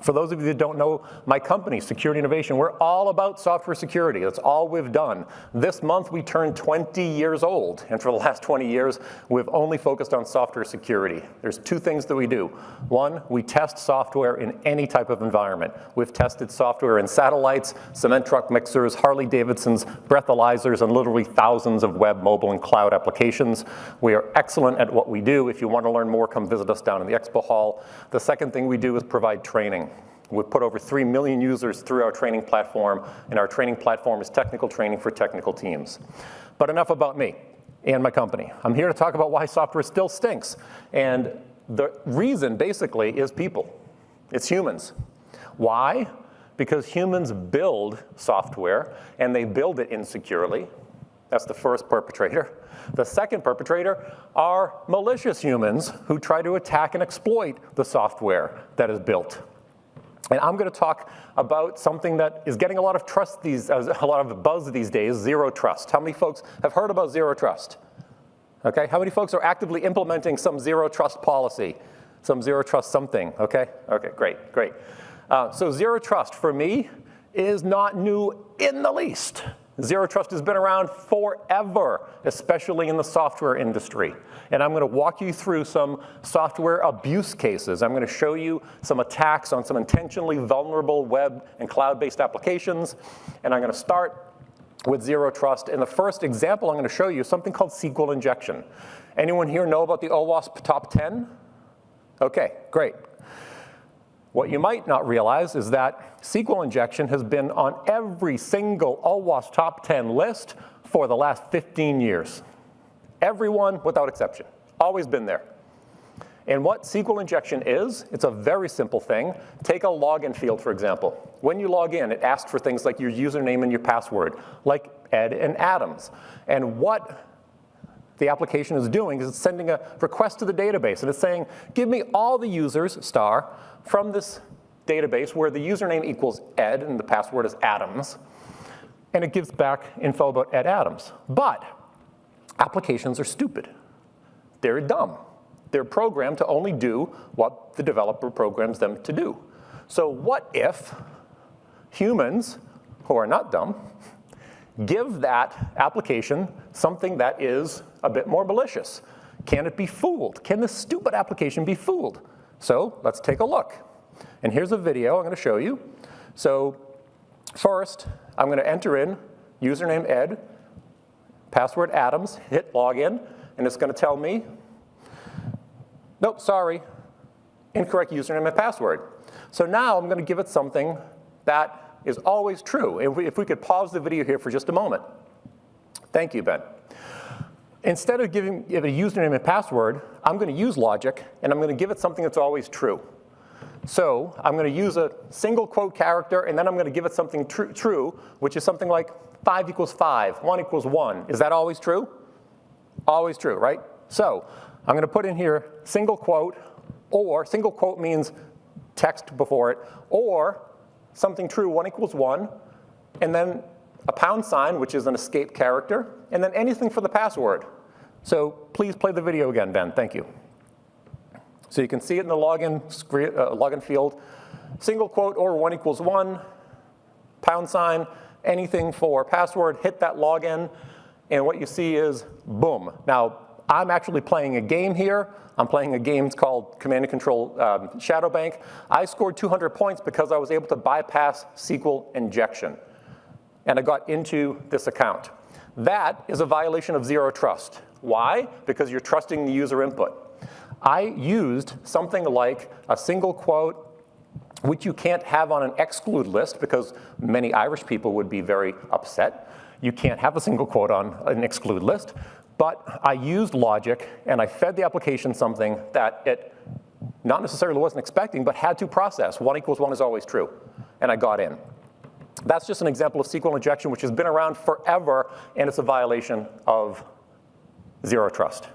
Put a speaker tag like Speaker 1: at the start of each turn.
Speaker 1: For those of you that don't know my company, Security Innovation, we're all about software security. That's all we've done. This month we turned 20 years old, and for the last 20 years, we've only focused on software security. There's two things that we do. One, we test software in any type of environment. We've tested software in satellites, cement truck mixers, Harley-Davidsons, breathalyzers, and literally thousands of web, mobile, and cloud applications. We are excellent at what we do. If you want to learn more, come visit us down in the expo hall. The second thing we do is provide training. We've put over 3 million users through our training platform, and our training platform is technical training for technical teams. But enough about me and my company. I'm here to talk about why software still stinks. And the reason, basically, is people. It's humans. Why? Because humans build software, and they build it insecurely. That's the first perpetrator. The second perpetrator are malicious humans who try to attack and exploit the software that is built. And I'm going to talk about something that is getting a lot of a lot of buzz these days, zero trust. How many folks have heard about zero trust? Okay, how many folks are actively implementing some zero trust policy, some zero trust something? Okay, great. So zero trust for me is not new in the least. Zero trust has been around forever, especially in the software industry. And I'm going to walk you through some software abuse cases. I'm going to show you some attacks on some intentionally vulnerable web and cloud-based applications. And I'm going to start with zero trust. And the first example I'm going to show you is something called SQL Injection. Anyone here know about the OWASP Top 10? Okay, great. What you might not realize is that SQL Injection has been on every single OWASP Top 10 list for the last 15 years. Everyone without exception, always been there. And what SQL Injection is, it's a very simple thing. Take a login field, for example. When you log in, it asks for things like your username and your password, like Ed and Adams. And what the application is doing is it's sending a request to the database, and it's saying, give me all the users, star, from this database where the username equals Ed and the password is Adams, and it gives back info about Ed Adams. But applications are stupid. They're dumb. They're programmed to only do what the developer programs them to do. So what if humans, who are not dumb, give that application something that is a bit more malicious? Can it be fooled? Can this stupid application be fooled? So let's take a look. And here's a video I'm going to show you. So first, I'm going to enter in username Ed, password Adams, hit login, and it's going to tell me, nope, sorry, incorrect username and password. So now I'm going to give it something that is always true. If we could pause the video here for just a moment. Thank you, Ben. Instead of giving it a username and password, I'm going to use logic, and I'm going to give it something that's always true. So I'm going to use a single quote character, and then I'm going to give it something true, which is something like 5 equals 5, 1 equals 1. Is that always true? Always true, right? So I'm going to put in here single quote, or single quote means text before it, or something true, 1 equals 1, and then a pound sign, which is an escape character, and then anything for the password. So please play the video again, Ben. Thank you. So you can see it in the login field. Single quote or 1 equals 1, pound sign, anything for password, hit that login, and what you see is boom. Now, I'm actually playing a game here. I'm playing a game called Command and Control Shadow Bank. I scored 200 points because I was able to bypass SQL Injection. And I got into this account. That is a violation of zero trust. Why? Because you're trusting the user input. I used something like a single quote, which you can't have on an exclude list because many Irish people would be very upset. You can't have a single quote on an exclude list. But I used logic, and I fed the application something that it not necessarily wasn't expecting, but had to process. 1 equals 1 is always true. And I got in. That's just an example of SQL Injection, which has been around forever, and it's a violation of zero trust.